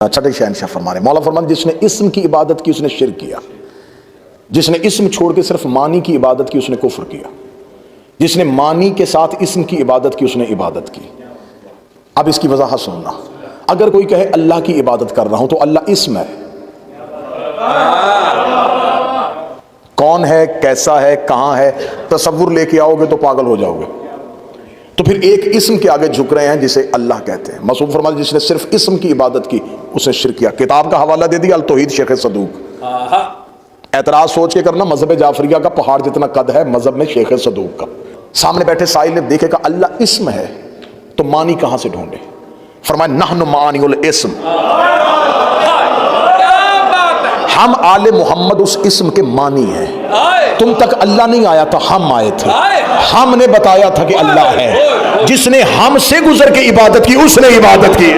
छठे शहनशाह फरमा रहे, मौला फरमान जिसने इस्म की इबादत की उसने शिर्क किया, जिसने इस्म छोड़ के सिर्फ मानी की इबादत की उसने कुफ्र किया, जिसने मानी के साथ इस्म की इबादत की उसने इबादत की। अब इसकी वजाहत सुनना, अगर कोई कहे अल्लाह की इबादत कर रहा हूं तो अल्लाह इस्म है, कौन है, कैसा है, कहां है, तसव्वुर लेके आओगे तो पागल हो जाओगे। तो फिर एक इस्म के आगे झुक रहे हैं जिसे अल्लाह कहते हैं। मासूम फरमाते जिसने सिर्फ इस्म की इबादत की उसने शिर्क किया। किताब का हवाला दे दिया अल तौहीद शेख सदूक। एतराज सोच के करना, मजहब जाफरिया का पहाड़ जितना कद है मजहब में शेख सदूक का। सामने बैठे साहिल ने देखेगा अल्लाह इस्म है तो मानी कहां से ढूंढे। फरमाया नहनु मानिउल इस्म, हम आले मोहम्मद उस इस्म के मानी हैं। तुम तक अल्लाह नहीं आया था, हम आए थे, हमने बताया था कि अल्लाह है। जिसने हमसे गुजर के इबादत की उसने इबादत की।